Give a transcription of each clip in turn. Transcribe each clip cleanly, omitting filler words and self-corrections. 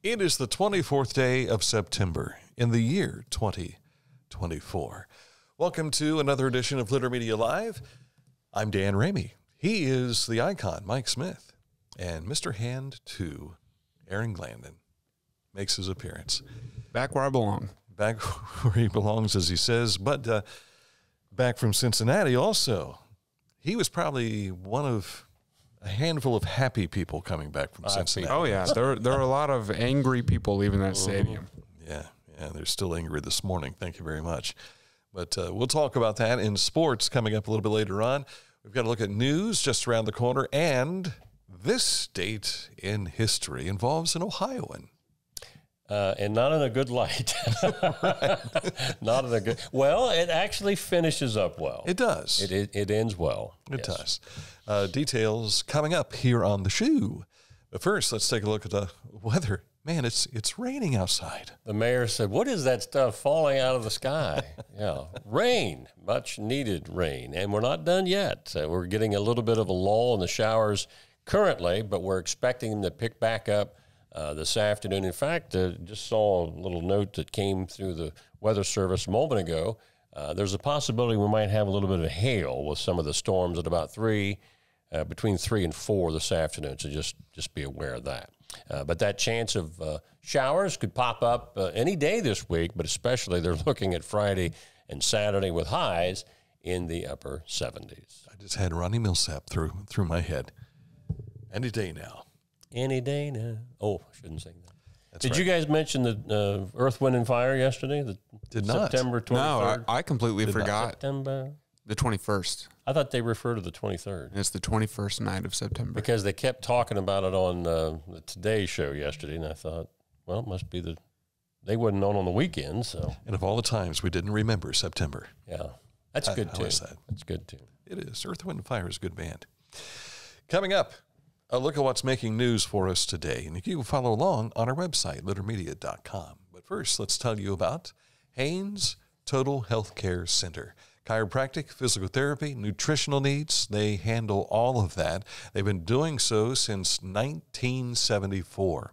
It is the 24th day of September in the year 2024. Welcome to another edition of Litter Media Live. I'm Dan Ramey. He is the icon, Mike Smith. And Mr. Hand 2, Aaron Glandon, makes his appearance. Back where I belong. Back where he belongs, as he says, but back from Cincinnati also. He was probably one of a handful of happy people coming back from Cincinnati. Oh, yeah. There are a lot of angry people leaving that stadium. Yeah, they're still angry this morning. Thank you very much. But we'll talk about that in sports coming up a little bit later on. We've got to look at news just around the corner, and this date in history involves an Ohioan. And not in a good light. Not in a good. Well, it actually finishes up well. It does. It ends well. It does. Details coming up here on the show. But first, let's take a look at the weather. Man, it's raining outside. The mayor said, "What is that stuff falling out of the sky?" Yeah, rain, much needed rain, and we're not done yet. We're getting a little bit of a lull in the showers currently, but we're expecting them to pick back up this afternoon. In fact, just saw a little note that came through the Weather Service a moment ago. There's a possibility we might have a little bit of hail with some of the storms at about between 3 and 4 this afternoon, so just be aware of that. But that chance of showers could pop up any day this week, but especially they're looking at Friday and Saturday with highs in the upper 70s. I just had Ronnie Millsap through my head. Any day now. Any day now. Oh, I shouldn't sing that. That's Did right. you guys mention the Earth, Wind, and Fire yesterday? Did not. September 23rd? No, I completely forgot. September. The 21st. I thought they referred to the 23rd. It's the 21st night of September. Because they kept talking about it on the Today Show yesterday, and I thought, well, it must be they wasn't on the weekend, so. And of all the times we didn't remember September. Yeah, that's good too. How is that? That's good too. It is. Earth, Wind, and Fire is a good band. Coming up, a look at what's making news for us today. And you can follow along on our website, littermedia.com. But first, let's tell you about Haynes Total Healthcare Center. Chiropractic, physical therapy, nutritional needs, they handle all of that. They've been doing so since 1974.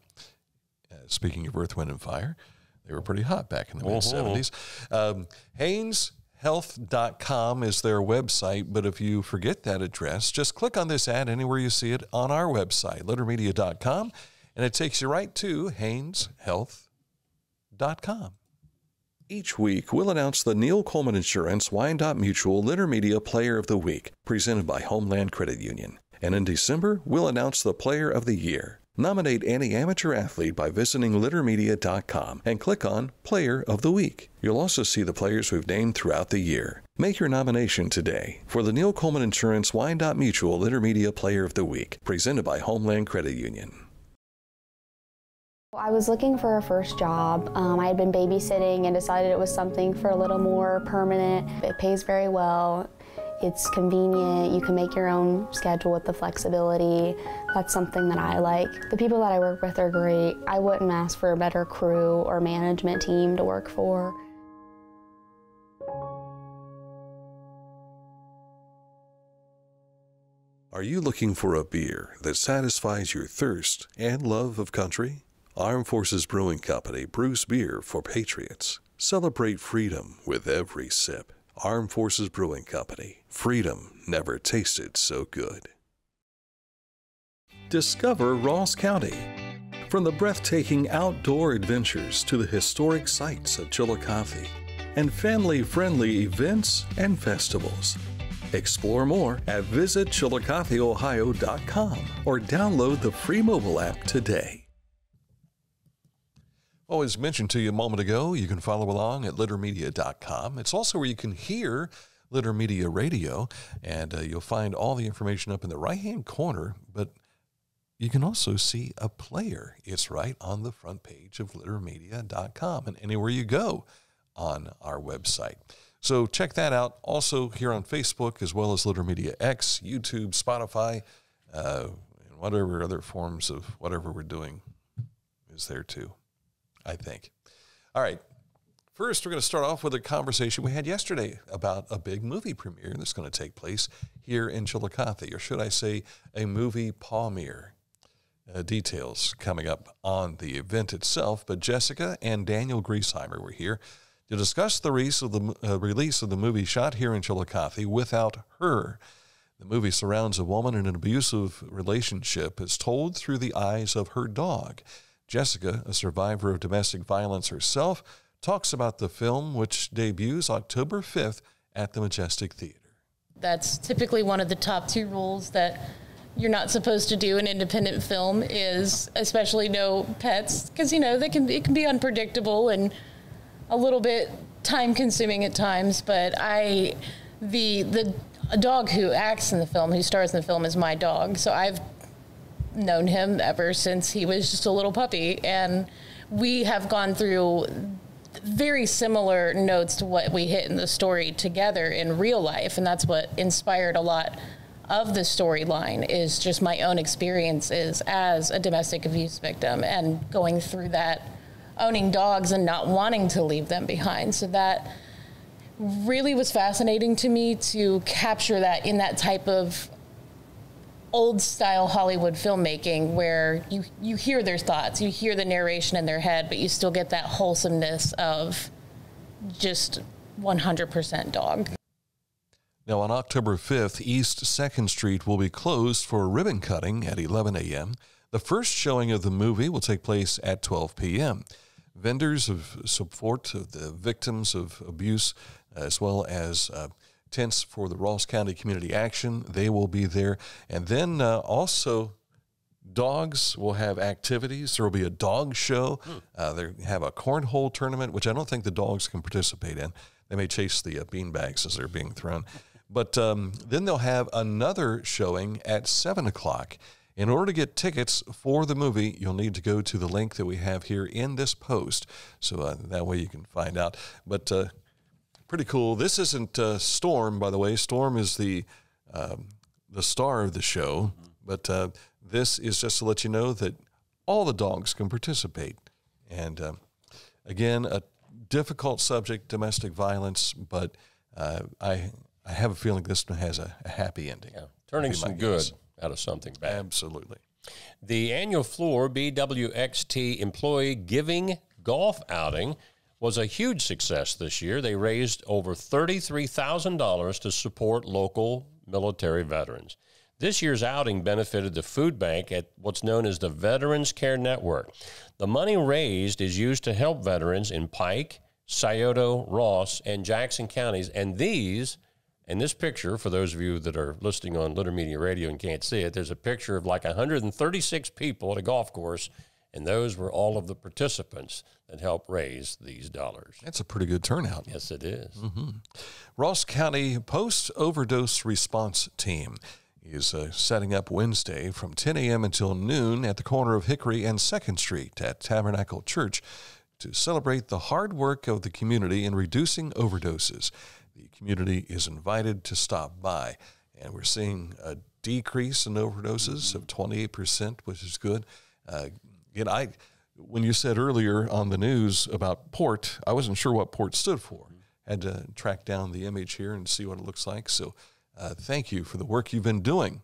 Speaking of Earth, Wind, and Fire, they were pretty hot back in the mid-70s. HaynesHealth.com is their website, but if you forget that address, just click on this ad anywhere you see it on our website, littermedia.com, and it takes you right to HaynesHealth.com. Each week, we'll announce the Neil Coleman Insurance Wyandotte Mutual Litter Media Player of the Week, presented by Homeland Credit Union. And in December, we'll announce the Player of the Year. Nominate any amateur athlete by visiting littermedia.com and click on Player of the Week. You'll also see the players we've named throughout the year. Make your nomination today for the Neil Coleman Insurance Wyandotte Mutual Litter Media Player of the Week, presented by Homeland Credit Union. I was looking for a first job. I had been babysitting and decided it was something for a little more permanent. It pays very well. It's convenient. You can make your own schedule with the flexibility. That's something that I like. The people that I work with are great. I wouldn't ask for a better crew or management team to work for. Are you looking for a beer that satisfies your thirst and love of country? Armed Forces Brewing Company brews beer for patriots. Celebrate freedom with every sip. Armed Forces Brewing Company. Freedom never tasted so good. Discover Ross County. From the breathtaking outdoor adventures to the historic sights of Chillicothe and family-friendly events and festivals. Explore more at visitchillicotheohio.com or download the free mobile app today. Well, as mentioned to you a moment ago, you can follow along at littermedia.com. It's also where you can hear Litter Media Radio, and you'll find all the information up in the right-hand corner, but you can also see a player. It's right on the front page of littermedia.com and anywhere you go on our website. So check that out. Also here on Facebook, as well as Litter Media X, YouTube, Spotify, and whatever other forms of whatever we're doing is there too, I think. All right. First, we're going to start off with a conversation we had yesterday about a big movie premiere that's going to take place here in Chillicothe, or should I say a movie premiere. details coming up on the event itself. But Jessica and Daniel Griesheimer were here to discuss the release of the movie shot here in Chillicothe, Without Her. The movie surrounds a woman in an abusive relationship as told through the eyes of her dog. Jessica, a survivor of domestic violence herself, talks about the film, which debuts October 5th at the Majestic Theater. That's typically one of the top 2 rules that you're not supposed to do in independent film, is especially no pets, because, you know, it can be unpredictable and a little bit time-consuming at times. But the dog who acts in the film, who stars in the film, is my dog. So I've known him ever since he was just a little puppy, and we have gone through very similar notes to what we hit in the story together in real life, and that's what inspired a lot of the storyline, is just my own experiences as a domestic abuse victim and going through that, owning dogs and not wanting to leave them behind. So that really was fascinating to me, to capture that in that type of old-style Hollywood filmmaking, where you hear their thoughts, you hear the narration in their head, but you still get that wholesomeness of just 100% dog. Now, on October 5th, East 2nd Street will be closed for ribbon cutting at 11 a.m. The first showing of the movie will take place at 12 p.m. Vendors of support of the victims of abuse, as well as tents for the Ross County Community Action, they will be there. And then also dogs will have activities. There will be a dog show. They have a cornhole tournament, which I don't think the dogs can participate in. They may chase the beanbags as they're being thrown. But then they'll have another showing at 7 o'clock. In order to get tickets for the movie, you'll need to go to the link that we have here in this post. So that way you can find out. But pretty cool. This isn't Storm, by the way. Storm is the star of the show. But this is just to let you know that all the dogs can participate. And again, a difficult subject, domestic violence, but I have a feeling this one has a happy ending. Yeah, turning some good out of something bad. Absolutely. The annual Fluor-BWXT Employee Giving Golf Outing was a huge success this year. They raised over $33,000 to support local military veterans. This year's outing benefited the food bank at what's known as the Veterans Care Network. The money raised is used to help veterans in Pike, Scioto, Ross, and Jackson counties. And this picture, for those of you that are listening on Litter Media Radio and can't see it, there's a picture of like 136 people at a golf course, and those were all of the participants that helped raise these dollars. That's a pretty good turnout. Yes, it is. Mm-hmm. Ross County Post-Overdose Response Team is setting up Wednesday from 10 a.m. until noon at the corner of Hickory and 2nd Street at Tabernacle Church to celebrate the hard work of the community in reducing overdoses. The community is invited to stop by, and we're seeing a decrease in overdoses of 28%, which is good. When you said earlier on the news about PORT, I wasn't sure what PORT stood for. Had to track down the image here and see what it looks like. So thank you for the work you've been doing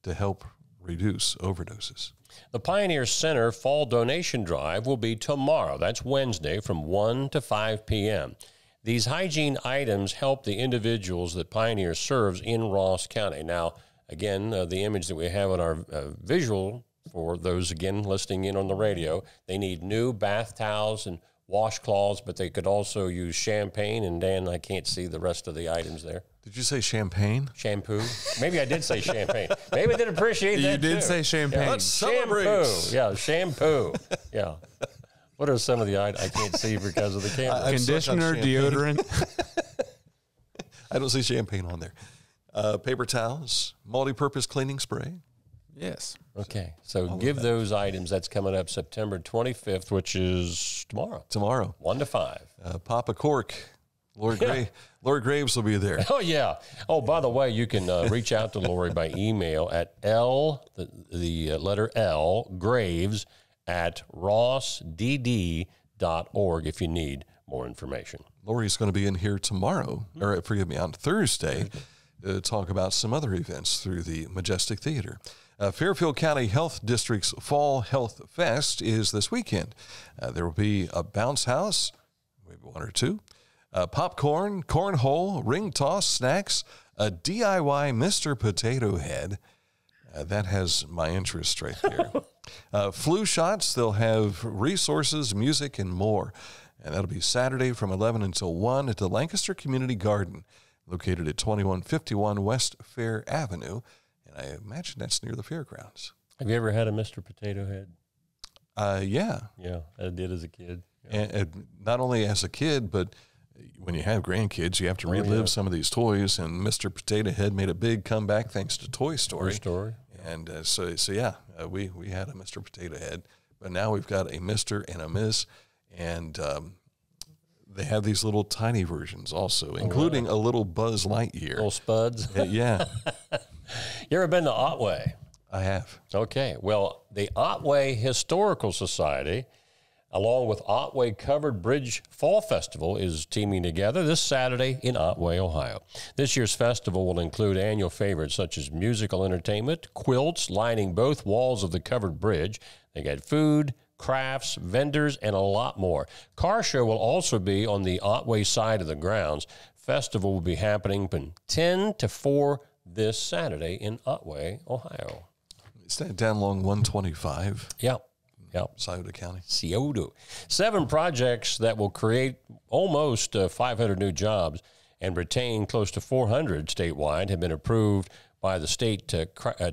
to help reduce overdoses. The Pioneer Center Fall Donation Drive will be tomorrow. That's Wednesday from 1 to 5 p.m. These hygiene items help the individuals that Pioneer serves in Ross County. Now, again, the image that we have on our visual, for those, again, listening in on the radio, they need new bath towels and washcloths, but they could also use champagne. And, Dan, I can't see the rest of the items there. Did you say champagne? Shampoo. Maybe I did say champagne. Maybe I did appreciate that, You did say champagne. Let's celebrate. Shampoo. Yeah, shampoo. Yeah. What are some of the items? I can't see because of the camera. Conditioner, deodorant. I don't see champagne on there. Paper towels, multi-purpose cleaning spray. Yes. Okay, so give those items. That's coming up September 25th, which is tomorrow. Tomorrow. 1 to 5. Papa Cork. Lori Graves will be there. Oh, yeah. Oh, by the way, you can reach out to Lori by email at the letter L, Graves, at rossdd.org if you need more information. Lori's going to be in here tomorrow, or forgive me, on Thursday, to talk about some other events through the Majestic Theater. Fairfield County Health District's Fall Health Fest is this weekend. There will be a bounce house, maybe one or two, popcorn, cornhole, ring toss, snacks, a DIY Mr. Potato Head. That has my interest right there. Flu shots, they'll have resources, music, and more. And that'll be Saturday from 11 until 1 at the Lancaster Community Garden, located at 2151 West Fair Avenue. And I imagine that's near the fairgrounds. Have you ever had a Mr. Potato Head? Yeah. Yeah, I did as a kid. Yeah. And not only as a kid, but when you have grandkids, you have to relive some of these toys. And Mr. Potato Head made a big comeback thanks to Toy Story. And so we had a Mr. Potato Head, but now we've got a Mr. and a Miss, and they have these little tiny versions also, including a little Buzz Lightyear. Little Spuds? Yeah. You ever been to Otway? I have. Okay. Well, the Otway Historical Society, along with Otway Covered Bridge Fall Festival, is teaming together this Saturday in Otway, Ohio. This year's festival will include annual favorites such as musical entertainment, quilts lining both walls of the covered bridge. They got food, crafts, vendors, and a lot more. Car show will also be on the Otway side of the grounds. Festival will be happening from 10 to 4 this Saturday in Otway, Ohio. Is that down along 125? Yep. Scioto County. Scioto. 7 projects that will create almost 500 new jobs and retain close to 400 statewide have been approved by the State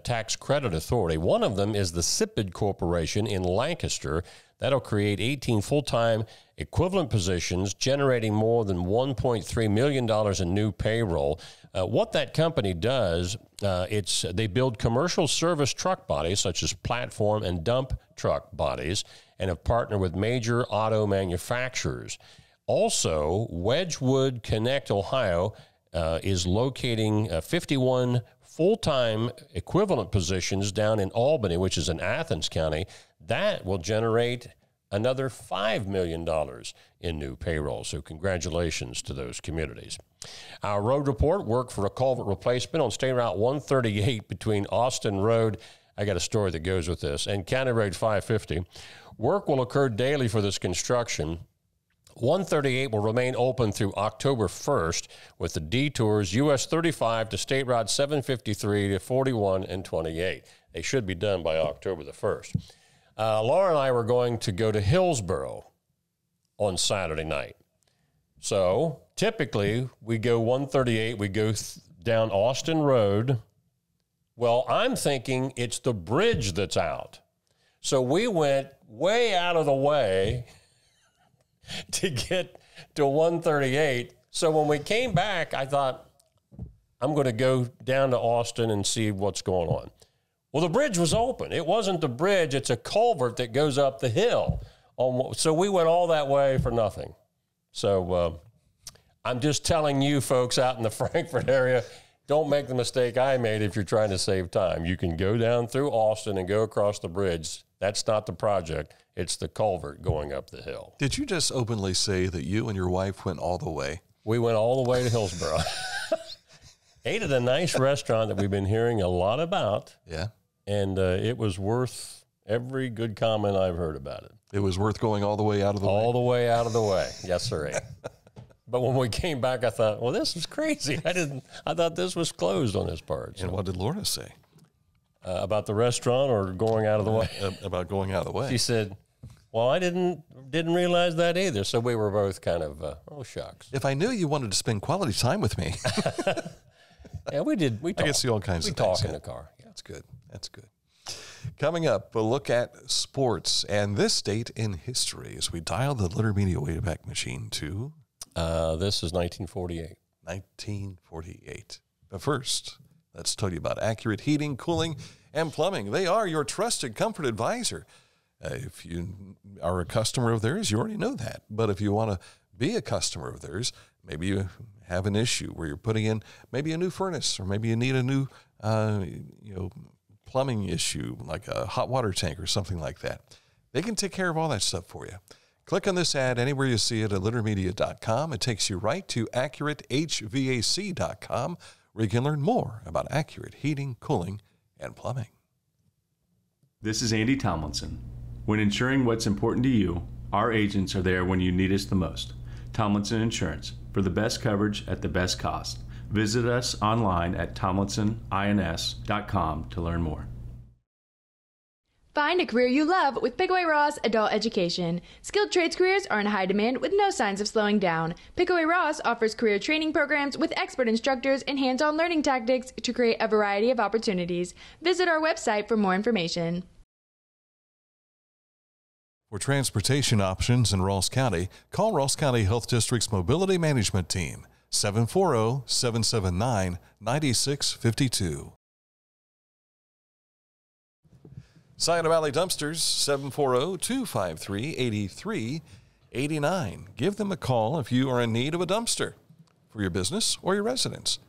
Tax Credit Authority. One of them is the SIPID Corporation in Lancaster. That'll create 18 full-time equivalent positions, generating more than $1.3 million in new payroll. What that company does, they build commercial service truck bodies, such as platform and dump truck bodies, and have partnered with major auto manufacturers. Also, Wedgwood Connect, Ohio, is locating 51 full-time equivalent positions down in Albany, which is in Athens County. That will generate another $5 million in new payroll. So congratulations to those communities. Our road report, work for a culvert replacement on State Route 138 between Austin Road, I got a story that goes with this, and County Road 550. Work will occur daily for this construction. 138 will remain open through October 1st with the detours US 35 to State Route 753 to 41 and 28. They should be done by October the 1st. Laura and I were going to go to Hillsboro on Saturday night. So typically we go 138, we go down Austin Road. Well, I'm thinking it's the bridge that's out. So we went way out of the way to get to 138. So when we came back, I thought, I'm going to go down to Austin and see what's going on. Well, the bridge was open. It wasn't the bridge. It's a culvert that goes up the hill. So we went all that way for nothing. So I'm just telling you folks out in the Frankfort area, don't make the mistake I made if you're trying to save time. You can go down through Austin and go across the bridge. That's not the project. It's the culvert going up the hill. Did you just openly say that you and your wife went all the way? We went all the way to Hillsboro. Ate at a nice restaurant that we've been hearing a lot about. Yeah. And it was worth every good comment I've heard about it. It was worth going all the way out of the way? All the way out of the way. Yes, sir. But when we came back, I thought, well, this is crazy. I thought this was closed on this part. So. And what did Laura say? About the restaurant or going out of the way? About going out of the way. She said, well, I didn't realize that either. So we were both kind of, oh, shucks. If I knew you wanted to spend quality time with me. Yeah, we did. We talk, I can see all kinds of things. We talk in the car. Yeah. That's good. That's good. Coming up, a look at sports and this date in history as we dial the Litter Media Wayback Machine to... This is 1948. 1948. But first, let's tell you about Accurate Heating, Cooling, and Plumbing. They are your trusted comfort advisor. If you are a customer of theirs, you already know that. But if you want to be a customer of theirs, maybe you have an issue where you're putting in maybe a new furnace, or maybe you need a new plumbing issue like a hot water tank or something like that. They can take care of all that stuff for you. Click on this ad anywhere you see it at littermedia.com. It takes you right to accuratehvac.com, where you can learn more about Accurate Heating, Cooling, and Plumbing. This is Andy Tomlinson. When ensuring what's important to you, our agents are there when you need us the most. Tomlinson Insurance, for the best coverage at the best cost. Visit us online at tomlinsonins.com to learn more. Find a career you love with Pickaway Ross Adult Education. Skilled trades careers are in high demand with no signs of slowing down. Pickaway Ross offers career training programs with expert instructors and hands-on learning tactics to create a variety of opportunities. Visit our website for more information. For transportation options in Ross County, call Ross County Health District's Mobility Management Team, 740-779-9652. Saginaw Valley Dumpsters, 740-253-8389. Give them a call if you are in need of a dumpster for your business or your residence,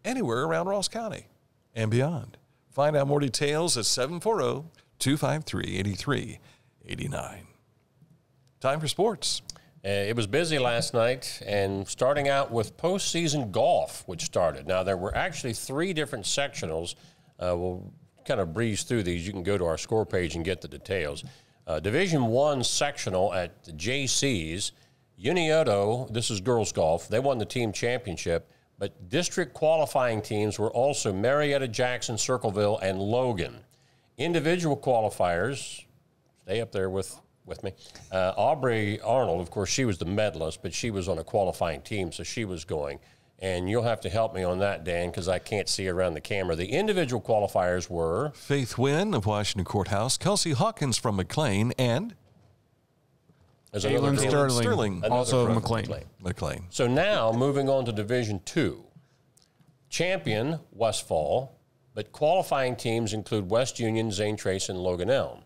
anywhere around Ross County and beyond. Find out more details at 740-253-8389. Time for sports. It was busy last night, and starting out with postseason golf, which started. Now, there were actually 3 different sectionals. We'll kind of breeze through these. You can go to our score page and get the details. Division I sectional at the JC's. Unioto, this is girls golf, they won the team championship, but district qualifying teams were also Marietta, Jackson, Circleville, and Logan. Individual qualifiers, stay up there with me. Aubrey Arnold, of course, she was the medalist, but she was on a qualifying team, so she was going. And you'll have to help me on that, Dan, because I can't see around the camera. The individual qualifiers were Faith Wynn of Washington Courthouse, Kelsey Hawkins from McLean, and Caitlin Sterling, also of McLean. So now, moving on to Division II. Champion, Westfall, but qualifying teams include West Union, Zane Trace, and Logan Elm.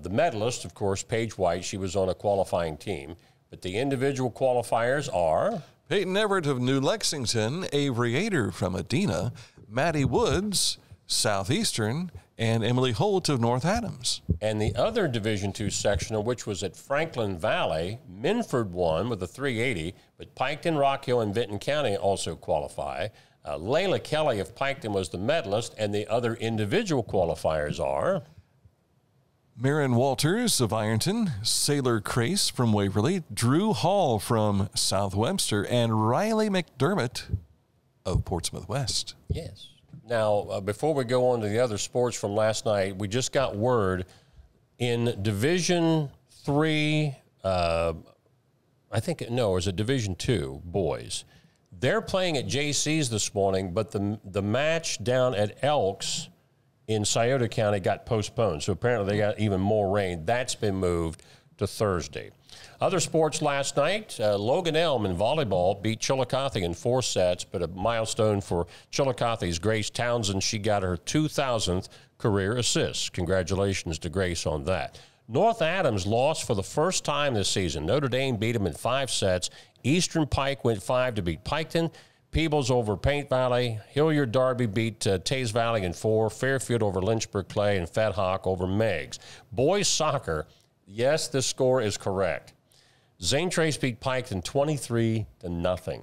The medalist, of course, Paige White, she was on a qualifying team. But the individual qualifiers are Peyton Everett of New Lexington, Avery Ader from Adena, Maddie Woods, Southeastern, and Emily Holt of North Adams. And the other Division II sectional, which was at Franklin Valley, Minford won with a 380, but Piketon, Rock Hill, and Vinton County also qualify. Layla Kelly of Piketon was the medalist, and the other individual qualifiers are Marin Walters of Ironton, Sailor Crace from Waverly, Drew Hall from South Webster, and Riley McDermott of Portsmouth West. Yes. Now, before we go on to the other sports from last night, we just got word in Division III, it was a Division II, boys. They're playing at JC's this morning, but the match down at Elks in Scioto County got postponed. So apparently they got even more rain. That's been moved to Thursday. Other sports last night, Logan Elm in volleyball beat Chillicothe in 4 sets, but a milestone for Chillicothe's Grace Townsend. She got her 2,000th career assist. Congratulations to Grace on that. North Adams lost for the first time this season. Notre Dame beat them in 5 sets. Eastern Pike went 5 to beat Piketon. Peebles over Paint Valley. Hilliard Darby beat Tays Valley in 4. Fairfield over Lynchburg Clay, and Fed Hawk over Meigs. Boys soccer, yes, this score is correct. Zane Trace beat Piketon 23-0.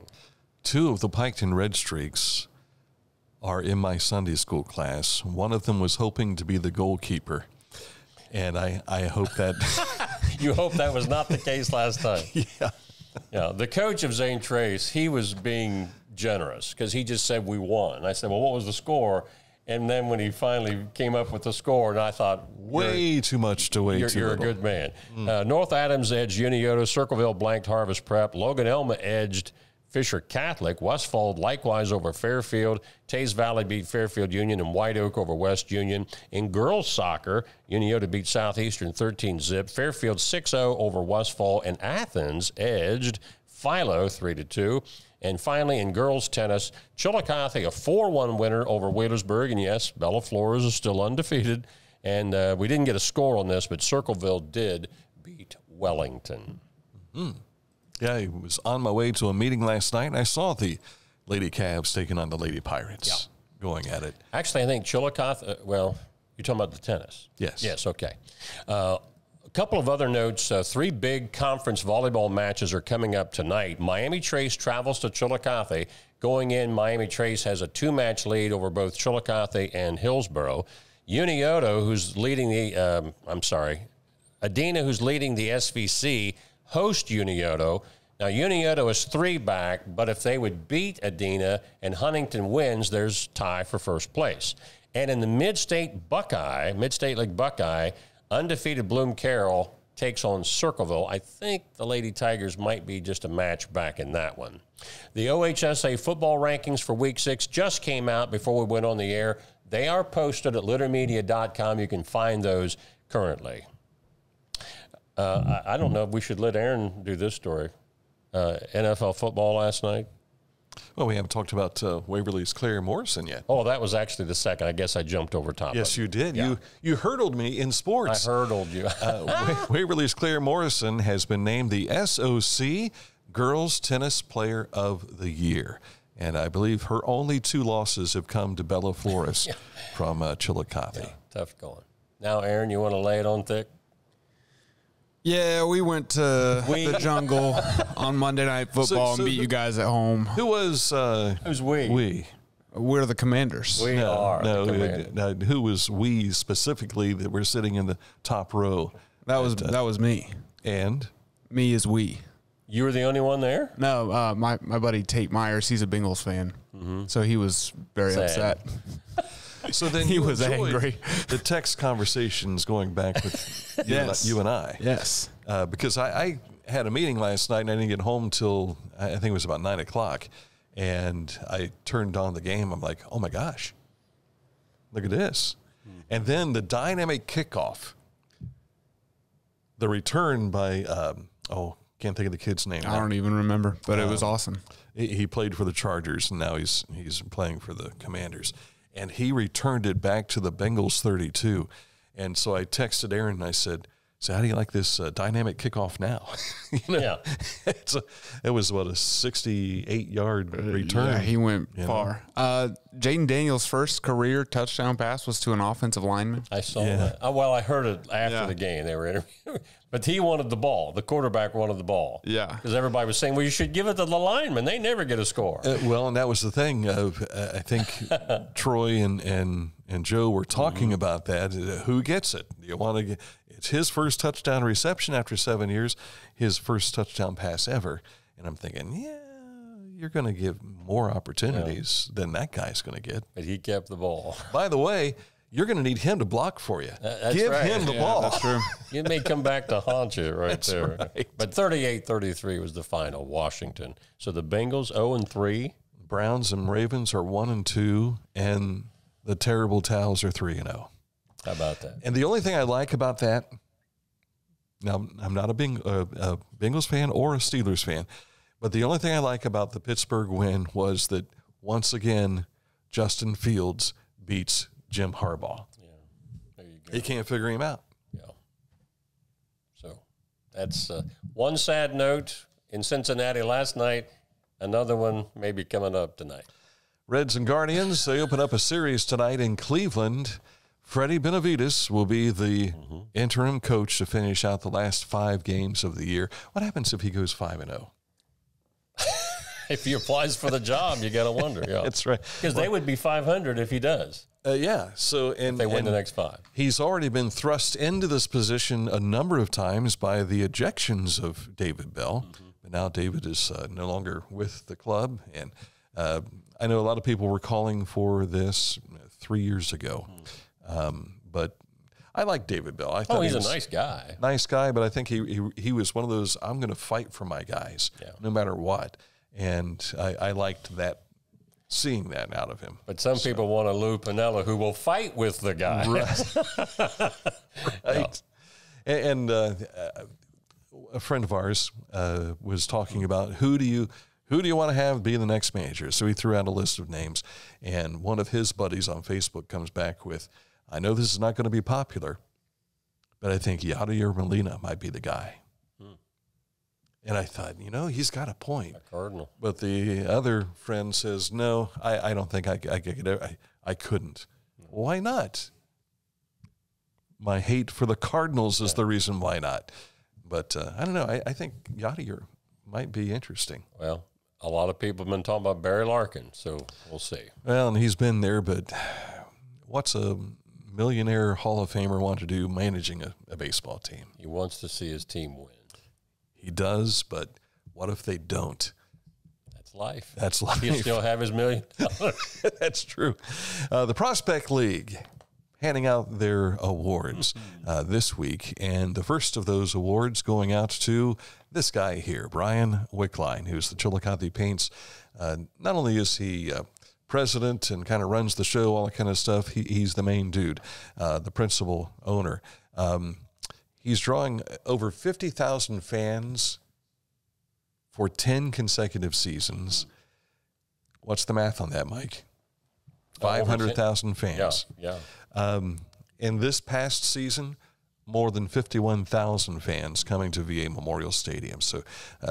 2 of the Piketon Red Streaks are in my Sunday school class. One of them was hoping to be the goalkeeper. And I hope that... You hope that was not the case last night. Yeah. Yeah, the coach of Zane Trace, he was being generous because he just said we won. And I said, well, what was the score? And then when he finally came up with the score, and I thought, way too much to wait too little. You're a good man. North Adams edged Unioto. Circleville blanked Harvest Prep. Logan Elma edged Fisher Catholic. Westfold likewise over Fairfield. Tays Valley beat Fairfield Union, and White Oak over West Union. In girls soccer, Unioto beat Southeastern 13-zip. Fairfield 6-0 over Westfall, and Athens edged Philo 3-2. And finally, in girls tennis, Chillicothe, a 4-1 winner over Wheelersburg. And yes, Bella Flores is still undefeated. And we didn't get a score on this, but Circleville did beat Wellington. Yeah, I was on my way to a meeting last night, and I saw the Lady Cavs taking on the Lady Pirates going at it. Actually, I think Chillicothe, you're talking about the tennis. Yes. Yes, okay. A couple of other notes. 3 big conference volleyball matches are coming up tonight. Miami Trace travels to Chillicothe. Going in, Miami Trace has a 2-match lead over both Chillicothe and Hillsborough. Unioto, who's leading the, Adina, who's leading the SVC, host Unioto. Now, Unioto is 3 back, but if they would beat Adina and Huntington wins, there's tie for first place. And in the Mid-State League Buckeye, undefeated Bloom Carroll takes on Circleville. I think the Lady Tigers might be just a match back in that one. The OHSA football rankings for Week 6 just came out before we went on the air. They are posted at littermedia.com. You can find those currently. I don't know if we should let Aaron do this story. NFL football last night. Well, we haven't talked about Waverly's Claire Morrison yet. Oh, that was actually the second. I guess I jumped over top. Yes, you did. Yeah. You hurdled me in sports. I hurdled you. Waverly's Claire Morrison has been named the SOC Girls Tennis Player of the Year. And I believe her only 2 losses have come to Bella Flores from Chillicothe. Yeah, tough going. Now, Aaron, you want to lay it on thick? Yeah, we went to the jungle on Monday Night Football and beat you guys at home. Who was? Who's we? We. We're the Commanders. We are. No, who was we specifically that were sitting in the top row? That was me. And? Me is we. You were the only one there? No, my buddy Tate Myers, he's a Bengals fan. So he was very upset. So then he you was angry. The text conversations going back with you and I. Yes. Because I had a meeting last night and I didn't get home till I think it was about 9 o'clock. And I turned on the game. I'm like, oh my gosh, look at this. And then the dynamic kickoff, the return by, can't think of the kid's name. I don't even remember, but it was awesome. He played for the Chargers and now he's playing for the Commanders. And he returned it back to the Bengals 32. And so I texted Aaron and I said, so how do you like this dynamic kickoff now? Yeah. It was, a 68-yard return. Yeah, he went far. Jaden Daniels' first career touchdown pass was to an offensive lineman. I saw that. Well, I heard it after the game. They were interviewing. But he wanted the ball. The quarterback wanted the ball. Yeah. Because everybody was saying, well, you should give it to the lineman. They never get a score. And that was the thing. I think Troy and Joe were talking about that. Who gets it? You want to get? It's his first touchdown reception after 7 years, his first touchdown pass ever. And I'm thinking, you're going to give more opportunities than that guy's going to get. But he kept the ball. By the way, you're going to need him to block for you. Give him the ball. That's true. It may come back to haunt you That's there. Right. But 38-33 was the final, Washington. So the Bengals 0-3. Browns and Ravens are 1-2, and the Terrible Towels are 3-0. How about that? And the only thing I like about that, now I'm not a Bengals fan or a Steelers fan, but the only thing I like about the Pittsburgh win was that once again, Justin Fields beats Jim Harbaugh. Yeah, there you go. He can't figure him out. Yeah. So that's one sad note in Cincinnati last night. Another one maybe coming up tonight. Reds and Guardians, they open up a series tonight in Cleveland. Freddie Benavides will be the interim coach to finish out the last 5 games of the year. What happens if he goes 5-0? If he applies for the job, you got to wonder. Yeah, That's right. Because they would be 500 if he does. So if they win the next 5. He's already been thrust into this position a number of times by the ejections of David Bell. But now David is no longer with the club. And I know a lot of people were calling for this 3 years ago. But I like David Bell. I thought he's a nice guy. Nice guy, but I think he was one of those, I'm going to fight for my guys no matter what. And I liked that, seeing that out of him. But some people want a Lou Piniella who will fight with the guy. Right. And a friend of ours was talking about who do you want to have be the next manager? So he threw out a list of names, and one of his buddies on Facebook comes back with, I know this is not going to be popular, but I think Yadier Molina might be the guy. And I thought, he's got a point. A Cardinal. But the other friend says, no, I don't think I couldn't. Why not? My hate for the Cardinals is the reason why not. But I don't know. I think Yadier might be interesting. Well, a lot of people have been talking about Barry Larkin, so we'll see. Well, and he's been there, but what's a millionaire Hall of Famer want to do managing a baseball team? He wants to see his team win. He does, but what if they don't? That's life. That's life. He'll still have his $1 million. That's true. The Prospect League handing out their awards this week, and the first of those awards going out to this guy here, Brian Wickline, who's the Chillicothe Paints. Not only is he president and kind of runs the show, all that kind of stuff, he's the main dude, the principal owner. He's drawing over 50,000 fans for 10 consecutive seasons. What's the math on that, Mike? 500,000 fans. Yeah. In this past season, more than 51,000 fans coming to VA Memorial Stadium. So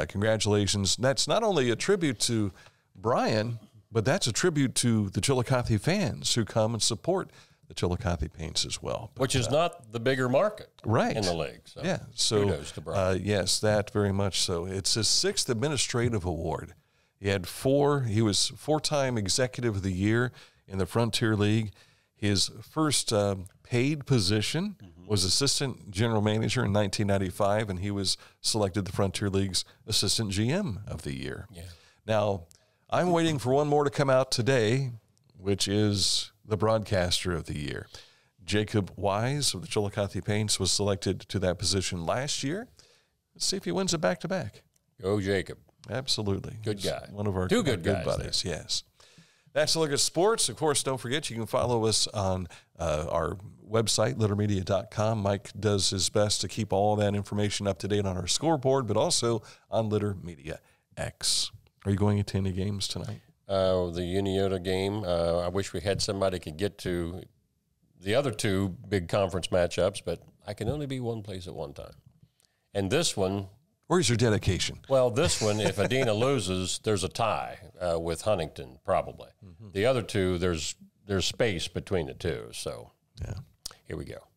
congratulations. That's not only a tribute to Brian, but that's a tribute to the Chillicothe fans who come and support the Chillicothe Paints as well. But, which is not the bigger market right in the league. So yeah. So kudos to Brian. yes, that very much so. It's his 6th administrative award. He had 4. He was 4-time Executive of the Year in the Frontier League. His first paid position was Assistant General Manager in 1995, and he was selected the Frontier League's Assistant GM of the Year. Yeah. Now, I'm waiting for one more to come out today, which is the Broadcaster of the Year. Jacob Wise of the Chillicothe Paints was selected to that position last year. Let's see if he wins it back-to-back. Go Jacob. Absolutely. Good He's guy. One of our Two good guys buddies, yes. That's a look at sports. Of course, don't forget you can follow us on our website, littermedia.com. Mike does his best to keep all that information up to date on our scoreboard, but also on Litter Media X. Are you going to any games tonight? The Uniota game. I wish we had somebody could get to the other 2 big conference matchups, but I can only be one place at one time. And this one. Where's your dedication? Well, this one, if Adena loses, there's a tie with Huntington, probably. Mm-hmm. The other 2, there's space between the 2. So yeah, here we go.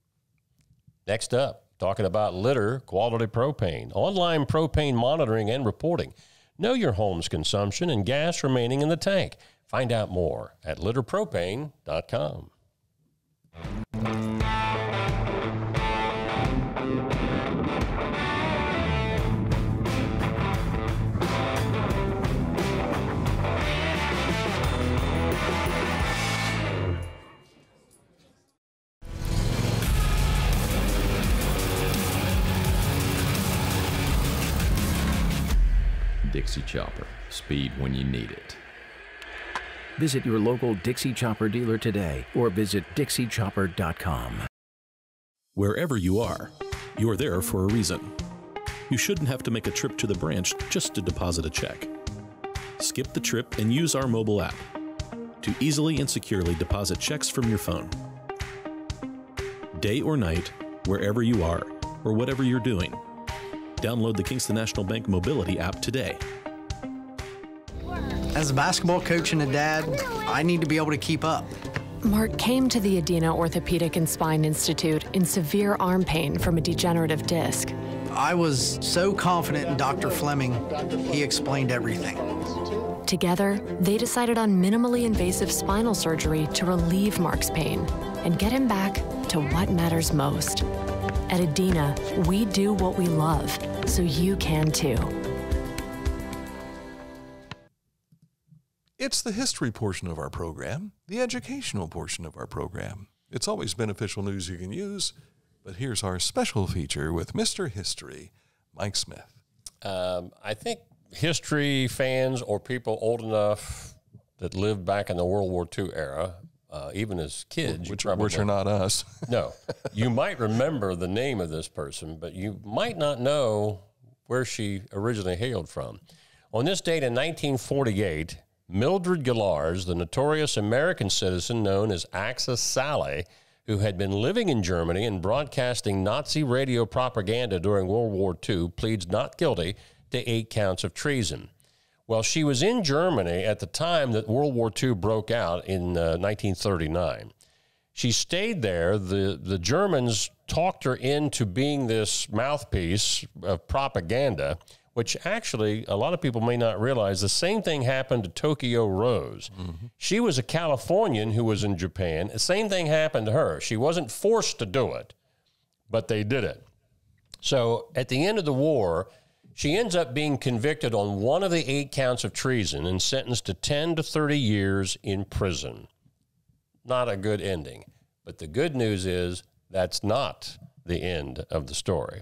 Next up, talking about litter, Quality Propane, online propane monitoring and reporting. Know your home's consumption and gas remaining in the tank. Find out more at litterpropane.com. Dixie Chopper. Speed when you need it. Visit your local Dixie Chopper dealer today or visit dixiechopper.com. Wherever you are, you're there for a reason. You shouldn't have to make a trip to the branch just to deposit a check. Skip the trip and use our mobile app to easily and securely deposit checks from your phone. Day or night, wherever you are, or whatever you're doing. Download the Kingston National Bank Mobility app today. As a basketball coach and a dad, I need to be able to keep up. Mark came to the Adena Orthopedic and Spine Institute in severe arm pain from a degenerative disc. I was so confident in Dr. Fleming, he explained everything. Together, they decided on minimally invasive spinal surgery to relieve Mark's pain and get him back to what matters most. At Adena, we do what we love, so you can too. It's the history portion of our program, the educational portion of our program. It's always beneficial news you can use, but here's our special feature with Mr. History, Mike Smith. I think history fans or people old enough that lived back in the World War II era, even as kids, which are not us. No. You might remember the name of this person, but you might not know where she originally hailed from. On this date in 1948, Mildred Gillars, the notorious American citizen known as Axis Sally, who had been living in Germany and broadcasting Nazi radio propaganda during World War II, pleads not guilty to 8 counts of treason. Well, she was in Germany at the time that World War II broke out in 1939. She stayed there. The Germans talked her into being this mouthpiece of propaganda, which actually a lot of people may not realize the same thing happened to Tokyo Rose. She was a Californian who was in Japan. The same thing happened to her. She wasn't forced to do it, but they did it. So at the end of the war, she ends up being convicted on one of the 8 counts of treason and sentenced to 10 to 30 years in prison. Not a good ending. But the good news is that's not the end of the story.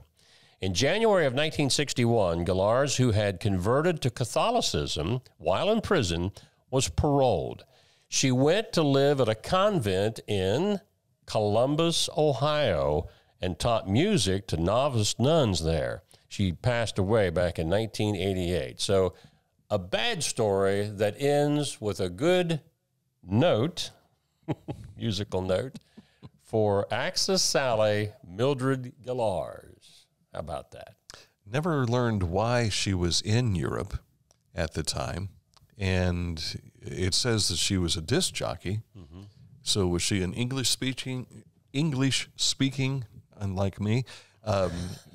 In January of 1961, Gallarz, who had converted to Catholicism while in prison, was paroled. She went to live at a convent in Columbus, Ohio, and taught music to novice nuns there. She passed away back in 1988. So a bad story that ends with a good note, musical note, for Axis Sally Mildred Gallarz. How about that? Never learned why she was in Europe at the time. And it says that she was a disc jockey. So was she an English speaking, unlike me,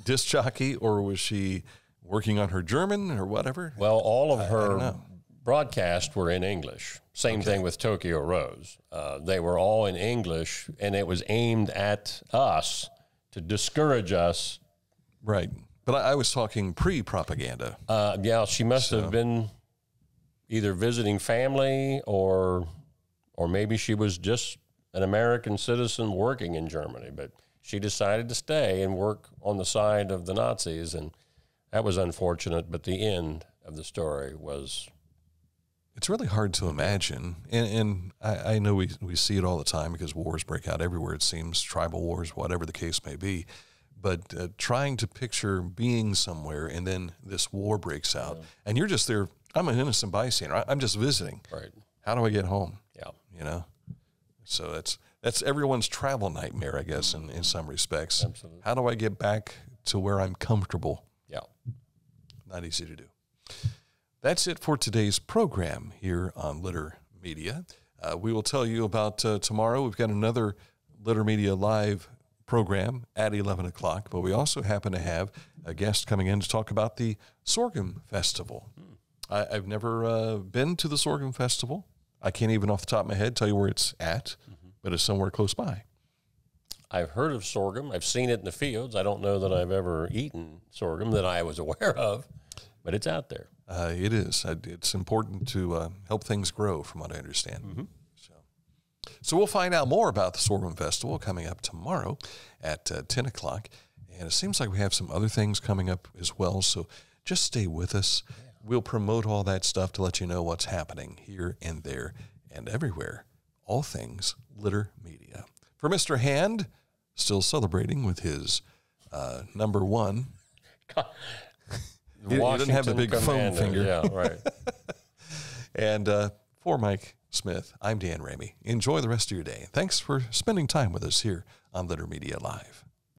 disc jockey, or was she working on her German or whatever? Well, all of her broadcasts were in English. Same thing with Tokyo Rose. They were all in English, and it was aimed at us to discourage us. Right. But I was talking pre-propaganda. Yeah, she must have been either visiting family or maybe she was just an American citizen working in Germany. But she decided to stay and work on the side of the Nazis, and that was unfortunate. But the end of the story was... It's really hard to imagine. And I know we see it all the time because wars break out everywhere, it seems, tribal wars, whatever the case may be. But trying to picture being somewhere and then this war breaks out and you're just there. I'm an innocent bystander. I'm just visiting. Right. How do I get home? Yeah. You know? So that's everyone's travel nightmare, I guess, in some respects. Absolutely. How do I get back to where I'm comfortable? Yeah. Not easy to do. That's it for today's program here on Litter Media. We will tell you about tomorrow. We've got another Litter Media Live program at 11 o'clock, but we also happen to have a guest coming in to talk about the Sorghum Festival. I've never been to the Sorghum Festival. I can't even off the top of my head tell you where it's at, but it's somewhere close by. I've heard of sorghum. I've seen it in the fields. I don't know that I've ever eaten sorghum that I was aware of, but it's out there. It is. It's important to help things grow, from what I understand. So we'll find out more about the Sorghum Festival coming up tomorrow at 10 o'clock. And it seems like we have some other things coming up as well. So just stay with us. Yeah. We'll promote all that stuff to let you know what's happening here and there and everywhere. All things Litter Media. For Mr. Hand, still celebrating with his number one. He doesn't have the big foam finger. Yeah, right. And for Mike Smith, I'm Dan Ramey. Enjoy the rest of your day. Thanks for spending time with us here on Litter Media Live.